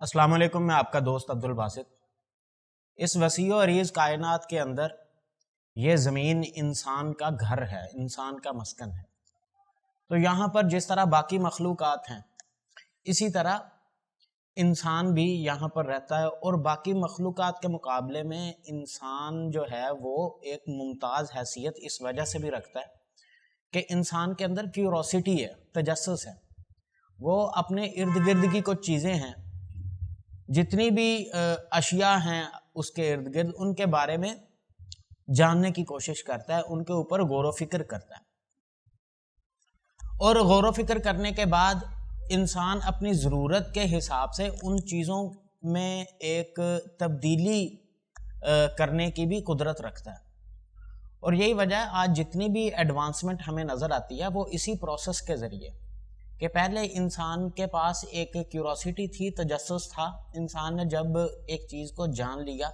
السلام علیکم، میں آپ کا دوست عبد الباسط۔ اس وسیع و عریض کائنات کے اندر یہ زمین انسان کا گھر ہے، انسان کا مسکن ہے۔ تو یہاں پر جس طرح باقی مخلوقات ہیں اسی طرح انسان بھی یہاں پر رہتا ہے، اور باقی مخلوقات کے مقابلے میں انسان جو ہے وہ ایک ممتاز حیثیت اس وجہ سے بھی رکھتا ہے کہ انسان کے اندر کیوروسٹی ہے، تجسس ہے۔ وہ اپنے ارد گرد کی کچھ چیزیں ہیں، جتنی بھی اشیاء ہیں اس کے ارد گرد، ان کے بارے میں جاننے کی کوشش کرتا ہے، ان کے اوپر غور و فکر کرتا ہے، اور غور و فکر کرنے کے بعد انسان اپنی ضرورت کے حساب سے ان چیزوں میں ایک تبدیلی کرنے کی بھی قدرت رکھتا ہے۔ اور یہی وجہ ہے آج جتنی بھی ایڈوانسمنٹ ہمیں نظر آتی ہے وہ اسی پروسیس کے ذریعے، کہ پہلے انسان کے پاس ایک کیوروسٹی تھی، تجسس تھا۔ انسان نے جب ایک چیز کو جان لیا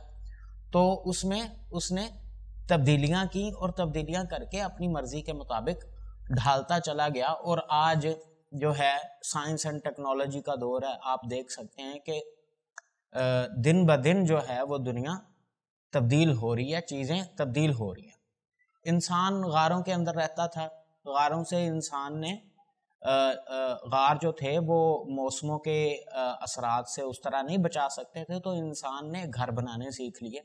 تو اس میں اس نے تبدیلیاں کی، اور تبدیلیاں کر کے اپنی مرضی کے مطابق ڈھالتا چلا گیا۔ اور آج جو ہے سائنس اینڈ ٹیکنالوجی کا دور ہے، آپ دیکھ سکتے ہیں کہ دن بدن جو ہے وہ دنیا تبدیل ہو رہی ہے، چیزیں تبدیل ہو رہی ہیں۔ انسان غاروں کے اندر رہتا تھا، غاروں سے انسان نے غار جو تھے وہ موسموں کے اثرات سے اس طرح نہیں بچا سکتے تھے، تو انسان نے گھر بنانے سیکھ لیے۔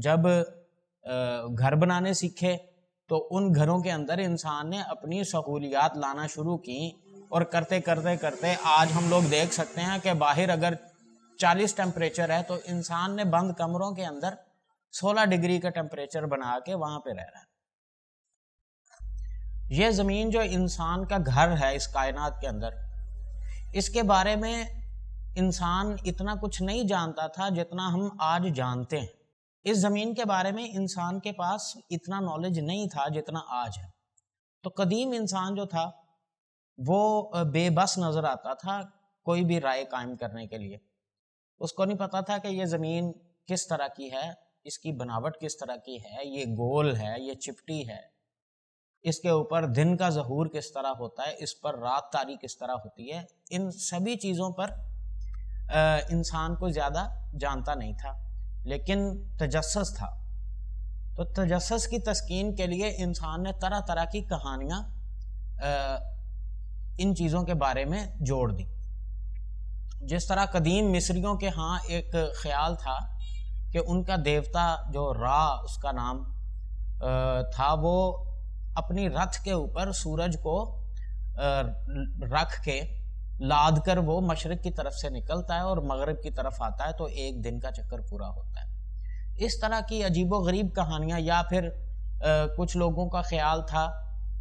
جب گھر بنانے سیکھے تو ان گھروں کے اندر انسان نے اپنی سہولیات لانا شروع کی، اور کرتے کرتے کرتے آج ہم لوگ دیکھ سکتے ہیں کہ باہر اگر 40 ٹیمپریچر ہے تو انسان نے بند کمروں کے اندر 16 ڈگری کا ٹیمپریچر بنا کے وہاں پہ رہ رہا ہے۔ یہ زمین جو انسان کا گھر ہے اس کائنات کے اندر، اس کے بارے میں انسان اتنا کچھ نہیں جانتا تھا جتنا ہم آج جانتے ہیں۔ اس زمین کے بارے میں انسان کے پاس اتنا نالج نہیں تھا جتنا آج ہے۔ تو قدیم انسان جو تھا وہ بے بس نظر آتا تھا کوئی بھی رائے قائم کرنے کے لیے۔ اس کو نہیں پتا تھا کہ یہ زمین کس طرح کی ہے، اس کی بناوٹ کس طرح کی ہے، یہ گول ہے، یہ چپٹی ہے، اس کے اوپر دن کا ظہور کس طرح ہوتا ہے، اس پر رات تاری کس طرح ہوتی ہے۔ ان سبھی چیزوں پر انسان کو زیادہ جانتا نہیں تھا، لیکن تجسس تھا۔ تو تجسس کی تسکین کے لیے انسان نے طرح طرح کی کہانیاں ان چیزوں کے بارے میں جوڑ دی۔ جس طرح قدیم مصریوں کے ہاں ایک خیال تھا کہ ان کا دیوتا جو را اس کا نام تھا، وہ اپنی رتھ کے اوپر سورج کو رکھ کے لاد کر وہ مشرق کی طرف سے نکلتا ہے اور مغرب کی طرف آتا ہے تو ایک دن کا چکر پورا ہوتا ہے۔ اس طرح کی عجیب و غریب کہانیاں، یا پھر کچھ لوگوں کا خیال تھا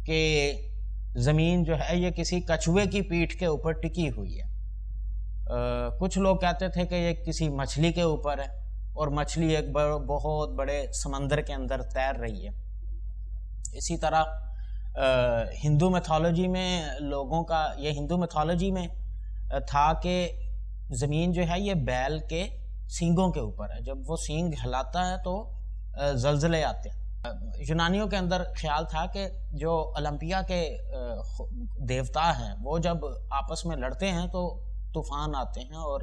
کہ زمین جو ہے یہ کسی کچھوے کی پیٹھ کے اوپر ٹکی ہوئی ہے۔ کچھ لوگ کہتے تھے کہ یہ کسی مچھلی کے اوپر ہے، اور مچھلی ایک بہت بڑے سمندر کے اندر تیر رہی ہے۔ اسی طرح ہندو میتھولوجی میں لوگوں کا یہ ہندو میتھولوجی میں تھا کہ زمین جو ہے یہ بیل کے سینگوں کے اوپر ہے، جب وہ سینگ ہلاتا ہے تو زلزلے آتے ہیں۔ یونانیوں کے اندر خیال تھا کہ جو اولمپیا کے دیوتا ہیں وہ جب آپس میں لڑتے ہیں تو طوفان آتے ہیں اور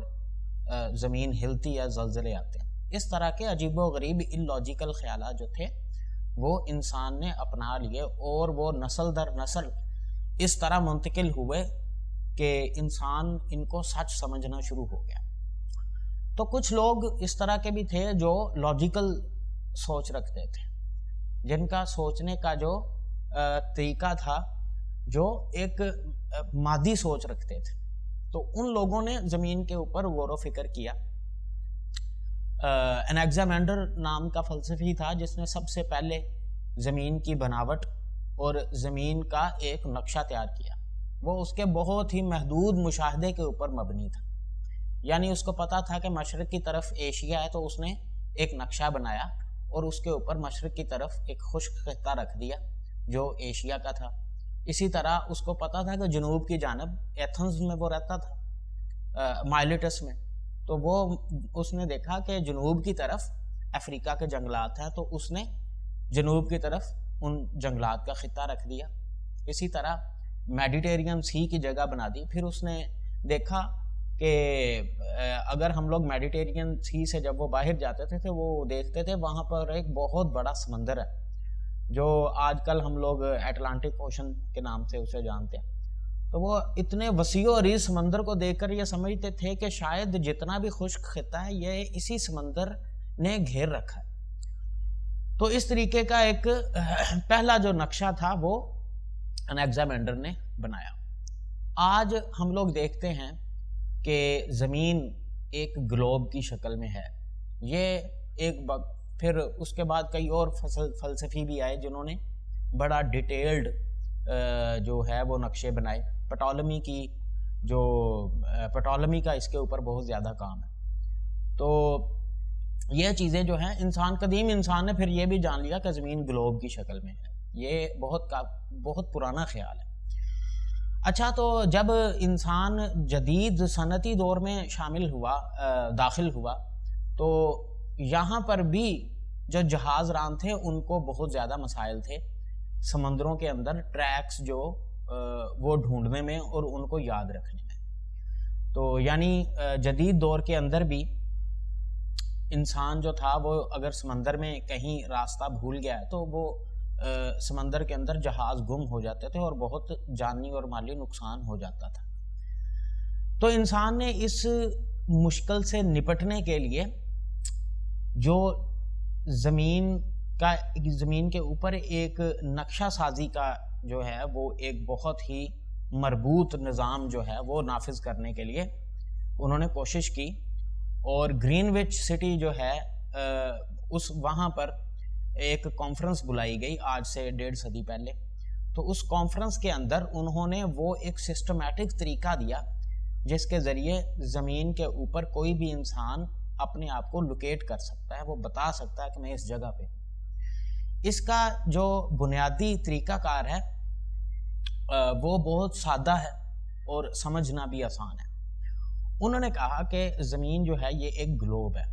زمین ہلتی ہے، زلزلے آتے ہیں۔ اس طرح کے عجیب و غریب اللاجیکل خیالات جو تھے وہ انسان نے اپنا لیے، اور وہ نسل در نسل اس طرح منتقل ہوئے کہ انسان ان کو سچ سمجھنا شروع ہو گیا۔ تو کچھ لوگ اس طرح کے بھی تھے جو لاجیکل سوچ رکھتے تھے، جن کا سوچنے کا جو طریقہ تھا جو ایک مادی سوچ رکھتے تھے۔ تو ان لوگوں نے زمین کے اوپر غور و فکر کیا۔ انیگزامینڈر نام کا فلسفی تھا جس نے سب سے پہلے زمین کی بناوٹ اور زمین کا ایک نقشہ تیار کیا۔ وہ اس کے بہت ہی محدود مشاہدے کے اوپر مبنی تھا، یعنی اس کو پتا تھا کہ مشرق کی طرف ایشیا ہے تو اس نے ایک نقشہ بنایا اور اس کے اوپر مشرق کی طرف ایک خشک خطہ رکھ دیا جو ایشیا کا تھا۔ اسی طرح اس کو پتا تھا کہ جنوب کی جانب ایتھنز میں وہ رہتا تھا، مائلٹس میں، تو وہ اس نے دیکھا کہ جنوب کی طرف افریقہ کے جنگلات ہیں، تو اس نے جنوب کی طرف ان جنگلات کا خطہ رکھ دیا۔ اسی طرح میڈیٹیرین سی کی جگہ بنا دی۔ پھر اس نے دیکھا کہ اگر ہم لوگ میڈیٹرینین سی سے جب وہ باہر جاتے تھے وہ دیکھتے تھے وہاں پر ایک بہت بڑا سمندر ہے جو آج کل ہم لوگ اٹلانٹک اوشن کے نام سے اسے جانتے ہیں. تو وہ اتنے وسیع و عریض سمندر کو دیکھ کر یہ سمجھتے تھے کہ شاید جتنا بھی خشک خطہ ہے یہ اسی سمندر نے گھیر رکھا ہے. تو اس طریقے کا ایک پہلا جو نقشہ تھا وہ انیگزامینڈر نے بنایا. آج ہم لوگ دیکھتے ہیں کہ زمین ایک گلوب کی شکل میں ہے. یہ ایک پھر اس کے بعد کئی اور فلسفی بھی آئے جنہوں نے بڑا ڈیٹیلڈ جو ہے وہ نقشے بنائے. پٹولمی کا اس کے اوپر بہت زیادہ کام ہے. تو یہ چیزیں جو ہیں قدیم انسان نے پھر یہ بھی جان لیا کہ زمین گلوب کی شکل میں ہے. یہ بہت پرانا خیال ہے. اچھا، تو جب انسان جدید صنعتی دور میں داخل ہوا تو یہاں پر بھی جو جہاز ران تھے ان کو بہت زیادہ مسائل تھے سمندروں کے اندر ٹریکس جو وہ ڈھونڈنے میں اور ان کو یاد رکھنے میں. تو یعنی جدید دور کے اندر بھی انسان جو تھا وہ اگر سمندر میں کہیں راستہ بھول گیا ہے تو وہ سمندر کے اندر جہاز گم ہو جاتے تھے اور بہت جانی اور مالی نقصان ہو جاتا تھا. تو انسان نے اس مشکل سے نپٹنے کے لیے جو زمین کے اوپر ایک نقشہ سازی کا جو ہے وہ ایک بہت ہی مربوط نظام جو ہے وہ نافذ کرنے کے لیے انہوں نے کوشش کی. اور گرین وچ سٹی جو ہے وہاں پر ایک کانفرنس بلائی گئی آج سے 1.5 صدی پہلے. تو اس کانفرنس کے اندر انہوں نے وہ ایک سسٹمیٹک طریقہ دیا جس کے ذریعے زمین کے اوپر کوئی بھی انسان اپنے آپ کو لوکیٹ کر سکتا ہے. وہ بتا سکتا ہے کہ میں اس جگہ پہ ہوں. اس کا جو بنیادی طریقہ کار ہے وہ بہت سادہ ہے اور سمجھنا بھی آسان ہے. انہوں نے کہا کہ زمین جو ہے یہ ایک گلوب ہے.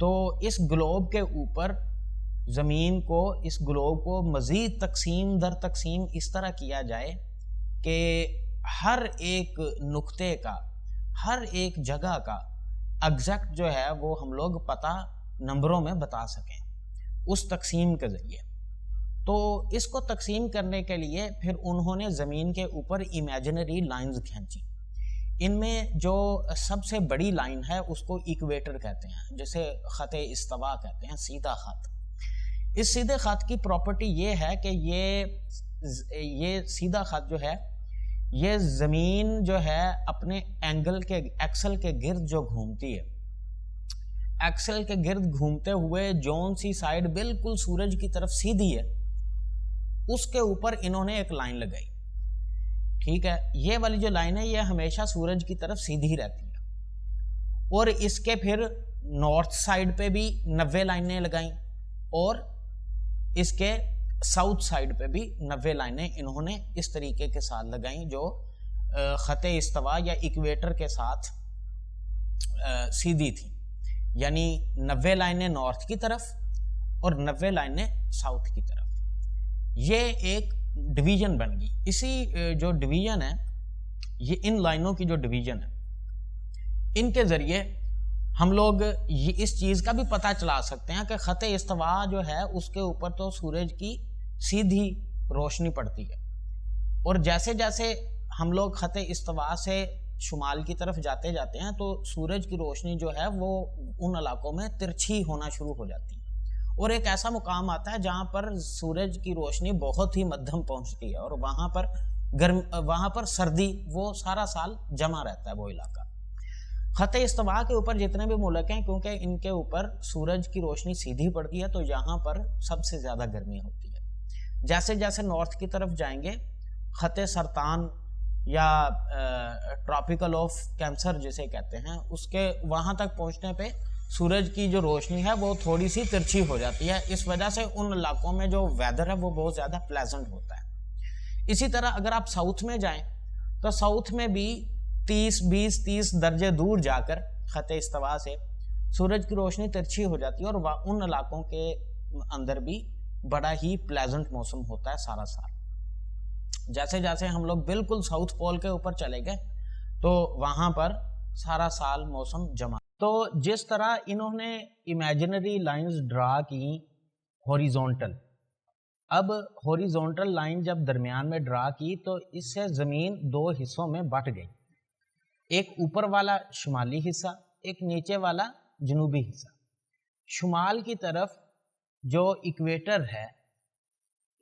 تو اس گلوب کے اوپر اس گلوب کو مزید تقسیم در تقسیم اس طرح کیا جائے کہ ہر ایک نقطے کا، ہر ایک جگہ کا ایگزیکٹ جو ہے وہ ہم لوگ پتہ نمبروں میں بتا سکیں اس تقسیم کے ذریعے. تو اس کو تقسیم کرنے کے لیے پھر انہوں نے زمین کے اوپر امیجنری لائنز کھینچی. ان میں جو سب سے بڑی لائن ہے اس کو ایکویٹر کہتے ہیں، جسے خط استوا کہتے ہیں، سیدھا خط. اس سیدھے خط کی پراپرٹی یہ ہے کہ یہ سیدھا خط جو ہے یہ زمین جو ہے اپنے ایکسل کے گرد جو گھومتی ہے، ایکسل کے گرد گھومتے ہوئے جون سی سائیڈ بالکل سورج کی طرف سیدھی ہے، اس کے اوپر انہوں نے ایک لائن لگائی. ٹھیک ہے، یہ والی جو لائن ہے یہ ہمیشہ سورج کی طرف سیدھی رہتی ہے. اور اس کے پھر نارتھ سائیڈ پہ بھی 90 لائنیں لگائیں اور اس کے ساؤتھ سائیڈ پہ بھی 90 لائنیں انہوں نے اس طریقے کے ساتھ لگائیں جو خط استوا یا ایکویٹر کے ساتھ سیدھی تھی. یعنی 90 لائنیں نارتھ کی طرف اور 90 لائنیں ساؤتھ کی طرف. یہ ایک ڈویژن بن گئی. اسی جو ڈویژن ہے، یہ ان لائنوں کی جو ڈویژن ہے، ان کے ذریعے ہم لوگ اس چیز کا بھی پتہ چلا سکتے ہیں کہ خط استوا جو ہے اس کے اوپر تو سورج کی سیدھی روشنی پڑتی ہے، اور جیسے جیسے ہم لوگ خط استوا سے شمال کی طرف جاتے ہیں تو سورج کی روشنی جو ہے وہ ان علاقوں میں ترچھی ہونا شروع ہو جاتی ہے، اور ایک ایسا مقام آتا ہے جہاں پر سورج کی روشنی بہت ہی مدھم پہنچتی ہے، اور وہاں پر سردی وہ سارا سال جمع رہتا ہے وہ علاقہ. خط استوا کے اوپر جتنے بھی ملک ہیں کیونکہ ان کے اوپر سورج کی روشنی سیدھی پڑتی ہے تو یہاں پر سب سے زیادہ گرمی ہوتی ہے. جیسے جیسے نارتھ کی طرف جائیں گے، خط سرطان یا ٹراپیکل آف کینسر جسے کہتے ہیں، اس کے وہاں تک پہنچنے پہ سورج کی جو روشنی ہے وہ تھوڑی سی ترچھی ہو جاتی ہے. اس وجہ سے ان علاقوں میں جو ویدر ہے وہ بہت زیادہ پلیزنٹ ہوتا ہے. اسی طرح اگر آپ ساؤتھ میں جائیں تو ساؤتھ میں بھی 30 درجے دور جا کر خط استوا سے سورج کی روشنی ترچھی ہو جاتی ہے، اور ان علاقوں کے اندر بھی بڑا ہی پلیزنٹ موسم ہوتا ہے سارا سال. جیسے جیسے ہم لوگ بالکل ساؤتھ پول کے اوپر چلے گئے تو وہاں پر سارا سال موسم جمع. تو جس طرح انہوں نے امیجنری لائنز ڈرا کی ہاریزونٹل، اب ہاریزونٹل لائن جب درمیان میں ڈرا کی تو اس سے زمین دو حصوں میں بٹ گئی، ایک اوپر والا شمالی حصہ، ایک نیچے والا جنوبی حصہ. شمال کی طرف جو ایکویٹر ہے،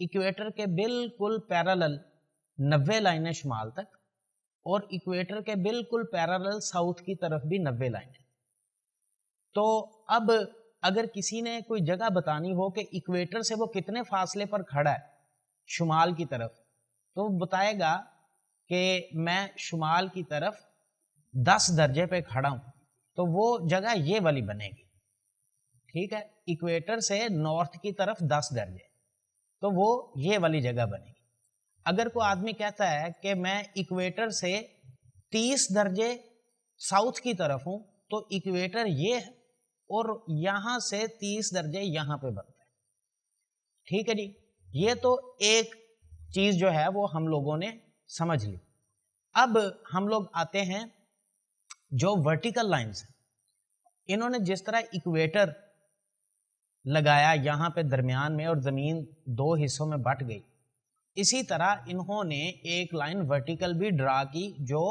ایکویٹر کے بالکل پیرالل 90 لائنیں شمال تک، اور ایکویٹر کے بالکل پیرالل ساؤتھ کی طرف بھی 90 لائنیں. تو اب اگر کسی نے کوئی جگہ بتانی ہو کہ ایکویٹر سے وہ کتنے فاصلے پر کھڑا ہے شمال کی طرف، تو بتائے گا کہ میں شمال کی طرف 10 درجے پہ کھڑا ہوں، تو وہ جگہ یہ والی بنے گی. ٹھیک ہے، ایکویٹر سے نارتھ کی طرف 10 درجے، تو وہ یہ والی جگہ بنے گی. اگر کوئی آدمی کہتا ہے کہ میں ایکویٹر سے 30 درجے ساؤتھ کی طرف ہوں، تو ایکویٹر یہ ہے اور یہاں سے 30 درجے یہاں پہ بنتا ہے. ٹھیک ہے جی، یہ تو ایک چیز جو ہے وہ ہم لوگوں نے سمجھ لی. اب ہم لوگ آتے ہیں جو ورٹیکل لائنز ہیں. انہوں نے جس طرح ایکویٹر لگایا یہاں پہ درمیان میں اور زمین دو حصوں میں بٹ گئی، اسی طرح انہوں نے ایک لائن ورٹیکل بھی ڈرا کی جو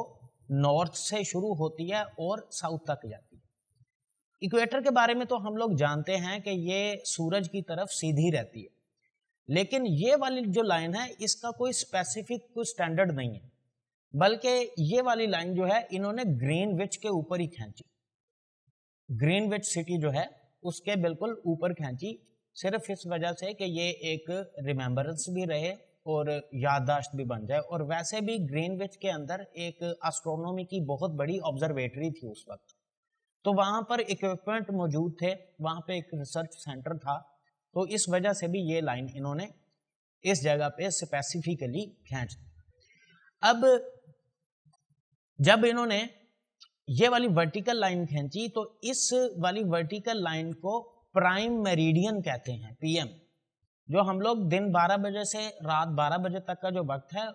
نارتھ سے شروع ہوتی ہے اور ساؤتھ تک جاتی ہے. ایکویٹر کے بارے میں تو ہم لوگ جانتے ہیں کہ یہ سورج کی طرف سیدھی رہتی ہے، لیکن یہ والی جو لائن ہے اس کا کوئی اسپیسیفک کوئی سٹینڈرڈ نہیں ہے، بلکہ یہ والی لائن جو ہے انہوں نے گرین وچ کے اوپر ہی کھینچی. گرین وچ سٹی جو ہے اس کے بالکل اوپر کھینچی، صرف اس وجہ سے کہ یہ ایک ریمبرنس بھی رہے اور یادداشت بھی بن جائے. اور ویسے بھی گرین وچ کے اندر ایک اسٹرونومی کی بہت بڑی آبزرویٹری تھی اس وقت، تو وہاں پر اکوپمنٹ موجود تھے، وہاں پہ ایک ریسرچ سینٹر تھا، تو اس وجہ سے بھی یہ لائن انہوں نے اس جگہ پہ اسپیسیفکلی کھینچ دی. اب جب انہوں نے یہ والی ورٹیکل لائن کھینچی تو اس والی ورٹیکل لائن کو پرائم میریڈین کہتے ہیں، پی ایم. جو ہم لوگ دن 12 بجے سے رات 12 بجے تک کا جو وقت ہے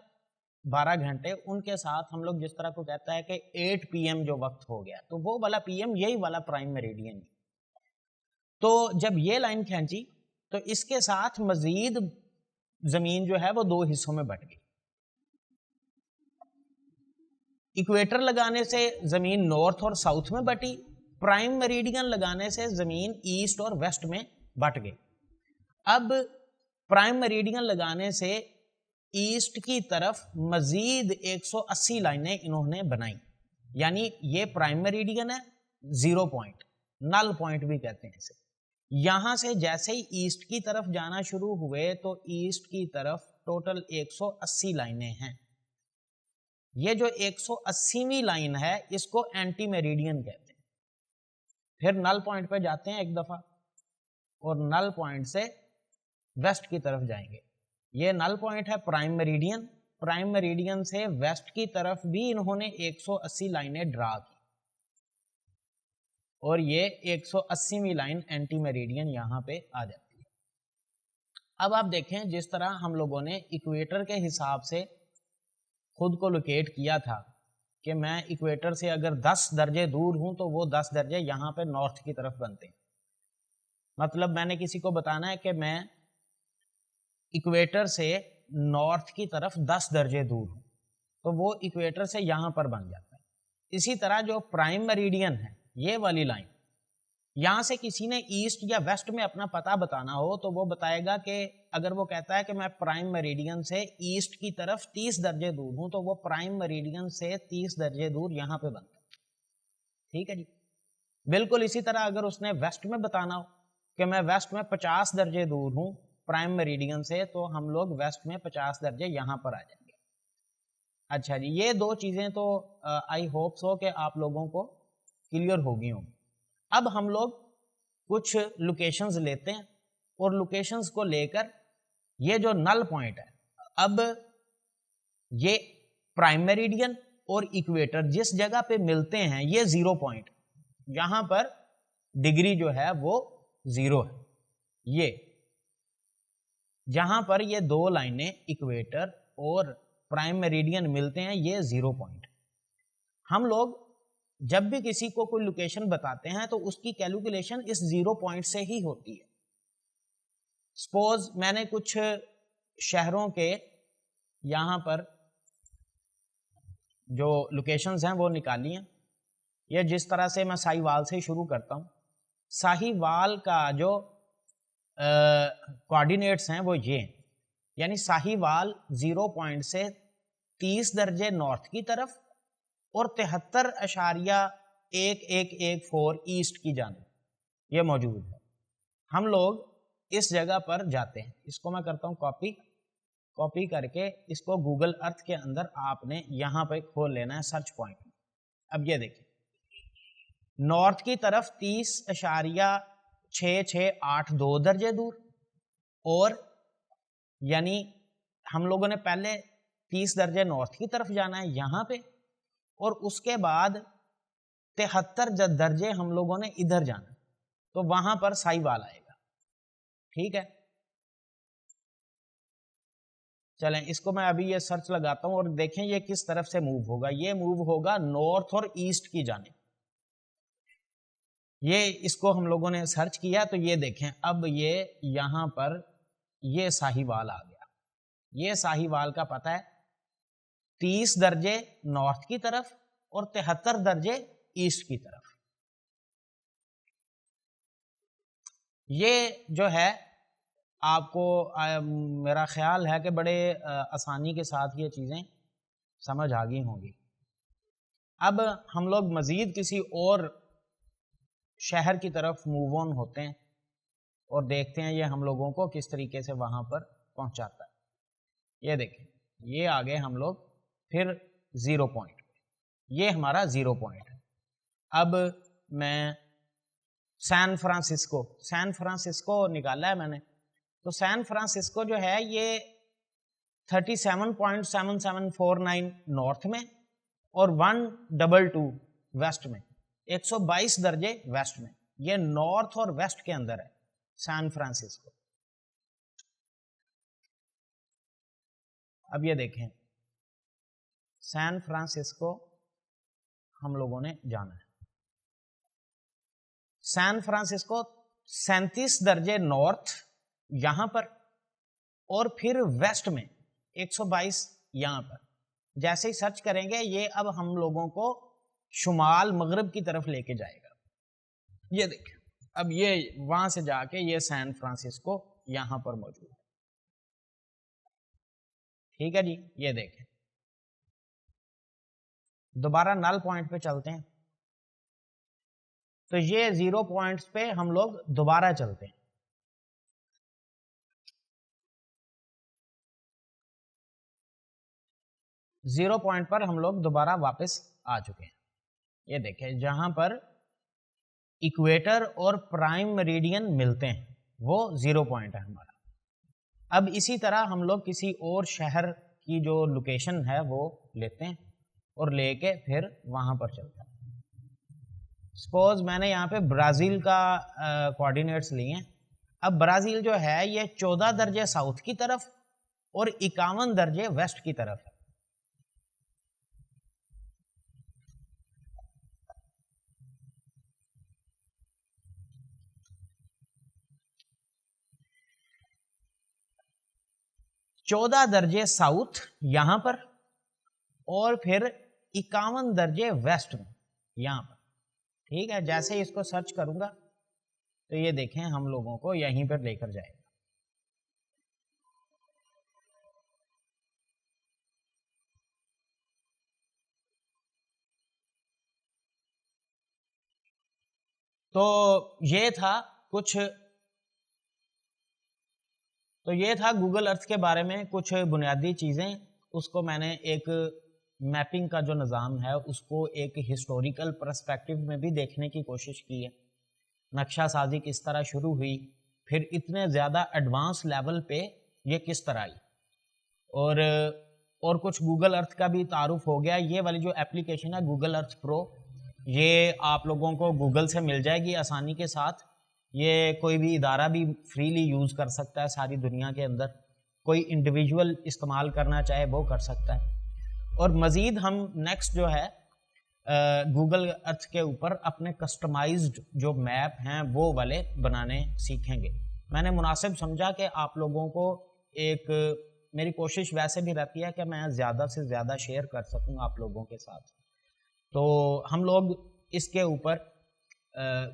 12 گھنٹے، ان کے ساتھ ہم لوگ جس طرح کو کہتا ہے کہ 8 پی ایم جو وقت ہو گیا، تو وہ والا پی ایم یہی والا پرائم میریڈین. تو جب یہ لائن کھینچی تو اس کے ساتھ مزید زمین جو ہے وہ دو حصوں میں بٹ گئی. ایکویٹر لگانے سے زمین نارتھ اور ساؤتھ میں بٹی، پرائم میریڈین لگانے سے زمین ایسٹ اور ویسٹ میں بٹ گئی. اب پرائم میریڈین لگانے سے ایسٹ کی طرف مزید 180 لائنیں انہوں نے بنائی، یعنی یہ پرائم میریڈین ہے، 0 پوائنٹ، نل پوائنٹ بھی کہتے ہیں اسے. یہاں سے جیسے ہی ایسٹ کی طرف جانا شروع ہوئے تو ایسٹ کی طرف ٹوٹل 180 لائنیں ہیں. یہ جو 180ویں لائن ہے اس کو اینٹی میریڈین کہتے ہیں. پھر نل پوائنٹ پہ جاتے ہیں ایک دفعہ اور نل پوائنٹ سے ویسٹ کی طرف جائیں گے. یہ نل پوائنٹ ہے پرائم میریڈین، پرائم میریڈین سے ویسٹ کی طرف بھی انہوں نے 180 لائنیں ڈرا کی، اور یہ 180ویں لائن اینٹی میریڈین یہاں پہ آ جاتی ہے. اب آپ دیکھیں جس طرح ہم لوگوں نے ایکویٹر کے حساب سے خود کو لوکیٹ کیا تھا کہ میں ایکویٹر سے اگر 10 درجے دور ہوں تو وہ 10 درجے یہاں پہ نارتھ کی طرف بنتے ہیں. مطلب میں نے کسی کو بتانا ہے کہ میں ایکویٹر سے نارتھ کی طرف 10 درجے دور ہوں تو وہ ایکویٹر سے یہاں پر بن جاتا ہے. اسی طرح جو پرائم میریڈین ہے یہ والی لائن، یہاں سے کسی نے ایسٹ یا ویسٹ میں اپنا پتہ بتانا ہو تو وہ بتائے گا کہ اگر وہ کہتا ہے کہ میں پرائم میریڈین سے ایسٹ کی طرف 30 درجے دور ہوں تو وہ پرائم میریڈین سے 30 درجے دور یہاں پہ بنتا ہے. ٹھیک ہے جی. بالکل اسی طرح اگر اس نے ویسٹ میں بتانا ہو کہ میں ویسٹ میں 50 درجے دور ہوں پرائم میریڈین سے، تو ہم لوگ ویسٹ میں 50 درجے یہاں پر آ جائیں گے. اچھا جی، یہ دو چیزیں تو آئی ہوپ سو کہ آپ لوگوں کو کلیئر ہوگی ہوں. اب ہم لوگ کچھ لوکیشنز لیتے ہیں اور لوکیشنز کو لے کر یہ جو نل پوائنٹ ہے، اب یہ پرائم میریڈین اور ایکویٹر جس جگہ پہ ملتے ہیں یہ 0 پوائنٹ، یہاں پر ڈگری جو ہے وہ 0 ہے. یہ جہاں پر یہ دو لائنیں ایکویٹر اور پرائم میریڈین ملتے ہیں یہ 0 پوائنٹ. ہم لوگ جب بھی کسی کو کوئی لوکیشن بتاتے ہیں تو اس کی کیلکولیشن اس 0 پوائنٹ سے ہی ہوتی ہے. سپوز میں نے کچھ شہروں کے یہاں پر جو لوکیشنز ہیں وہ نکالی ہیں. یہ جس طرح سے میں ساہی وال سے شروع کرتا ہوں. ساہی وال کا جو کوآرڈینیٹس ہیں وہ یہ ہیں, یعنی ساہی وال 0 پوائنٹ سے 30 درجے نارتھ کی طرف اور 73.1114 ایسٹ کی جانب یہ موجود ہے. ہم لوگ اس جگہ پر جاتے ہیں. اس کو میں کرتا ہوں کاپی کر کے اس کو گوگل ارتھ کے اندر آپ نے یہاں پہ کھول لینا ہے سرچ پوائنٹ. اب یہ دیکھیں نارتھ کی طرف 30.6682 درجے دور, اور یعنی ہم لوگوں نے پہلے 30 درجے نارتھ کی طرف جانا ہے یہاں پہ, اور اس کے بعد 73 درجے ہم لوگوں نے ادھر جانا, تو وہاں پر ساہی وال آئے گا. ٹھیک ہے, چلیں اس کو میں ابھی یہ سرچ لگاتا ہوں اور دیکھیں یہ کس طرف سے موو ہوگا. یہ موو ہوگا نارتھ اور ایسٹ کی جانب. یہ اس کو ہم لوگوں نے سرچ کیا تو یہ دیکھیں اب یہ یہاں پر یہ ساہی وال آ گیا. یہ ساہی وال کا پتہ ہے 30 درجے نارتھ کی طرف اور 73 درجے ایسٹ کی طرف. یہ جو ہے آپ کو میرا خیال ہے کہ بڑے آسانی کے ساتھ یہ چیزیں سمجھ آ گئی ہوں گی. اب ہم لوگ مزید کسی اور شہر کی طرف موو آن ہوتے ہیں اور دیکھتے ہیں یہ ہم لوگوں کو کس طریقے سے وہاں پر پہنچاتا ہے. یہ دیکھیں یہ آگے ہم لوگ پھر 0 پوائنٹ, یہ ہمارا 0 پوائنٹ ہے. اب میں سان فرانسسکو نکالا ہے میں نے, تو سان فرانسسکو جو ہے یہ 37.7749 نارتھ میں اور 122 ویسٹ میں, 122 درجے ویسٹ میں. یہ نارتھ اور ویسٹ کے اندر ہے سان فرانسسکو. اب یہ دیکھیں سان فرانسسکو ہم لوگوں نے جانا ہے. سان فرانسسکو 37 درجے نارتھ یہاں پر اور پھر ویسٹ میں 122 یہاں پر. جیسے ہی سرچ کریں گے یہ اب ہم لوگوں کو شمال مغرب کی طرف لے کے جائے گا. یہ دیکھیں اب یہ وہاں سے جا کے یہ سان فرانسسکو یہاں پر موجود ہے. ٹھیک ہے جی, یہ دیکھیں دوبارہ نل پوائنٹ پہ چلتے ہیں. تو یہ 0 پوائنٹس پہ ہم لوگ دوبارہ چلتے ہیں. زیرو پوائنٹ پر ہم لوگ دوبارہ واپس آ چکے ہیں. یہ دیکھیں جہاں پر ایکویٹر اور پرائم میریڈین ملتے ہیں وہ 0 پوائنٹ ہے ہمارا. اب اسی طرح ہم لوگ کسی اور شہر کی جو لوکیشن ہے وہ لیتے ہیں اور لے کے پھر وہاں پر چلتے ہیں. سپوز میں نے یہاں پہ برازیل کا کوآرڈینیٹس لیے ہیں. اب برازیل جو ہے یہ 14 درجے ساؤتھ کی طرف اور 51 درجے ویسٹ کی طرف ہے. چودہ درجے ساؤتھ یہاں پر اور پھر 51 درجے ویسٹ میں یہاں پر. ٹھیک ہے, جیسے اس کو سرچ کروں گا تو یہ دیکھیں ہم لوگوں کو یہیں پر لے کر جائے گا. تو یہ تھا گوگل ارتھ کے بارے میں کچھ بنیادی چیزیں. اس کو میں نے ایک میپنگ کا جو نظام ہے اس کو ایک ہسٹوریکل پرسپیکٹو میں بھی دیکھنے کی کوشش کی ہے. نقشہ سازی کس طرح شروع ہوئی, پھر اتنے زیادہ ایڈوانس لیول پہ یہ کس طرح آئی, اور کچھ گوگل ارتھ کا بھی تعارف ہو گیا. یہ والی جو اپلیکیشن ہے گوگل ارتھ پرو, یہ آپ لوگوں کو گوگل سے مل جائے گی آسانی کے ساتھ. یہ کوئی بھی ادارہ بھی فریلی یوز کر سکتا ہے ساری دنیا کے اندر. کوئی انڈیویجول استعمال کرنا چاہے وہ کر سکتا ہے. اور مزید ہم نیکسٹ جو ہے گوگل ارتھ کے اوپر اپنے کسٹمائزڈ جو میپ ہیں وہ والے بنانے سیکھیں گے. میں نے مناسب سمجھا کہ آپ لوگوں کو ایک میری کوشش ویسے بھی رہتی ہے کہ میں زیادہ سے زیادہ شیئر کر سکوں آپ لوگوں کے ساتھ. تو ہم لوگ اس کے اوپر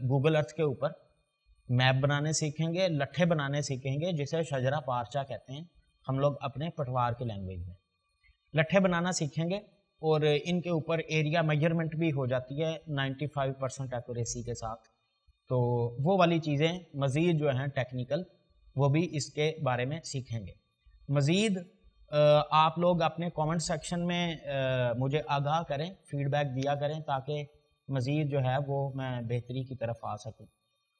گوگل ارتھ کے اوپر میپ بنانے سیکھیں گے, لٹھے بنانے سیکھیں گے جسے شجرہ پارچہ کہتے ہیں ہم لوگ اپنے پٹوار کی لینگویج میں. لٹھے بنانا سیکھیں گے اور ان کے اوپر ایریا میجرمنٹ بھی ہو جاتی ہے 95% ایکوریسی کے ساتھ. تو وہ والی چیزیں مزید جو ہیں ٹیکنیکل وہ بھی اس کے بارے میں سیکھیں گے. مزید آپ لوگ اپنے کامنٹ سیکشن میں مجھے آگاہ کریں, فیڈ بیک دیا کریں تاکہ مزید جو ہے وہ میں بہتری کی طرف آ سکوں.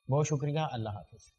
بہت شکریہ, اللہ حافظ.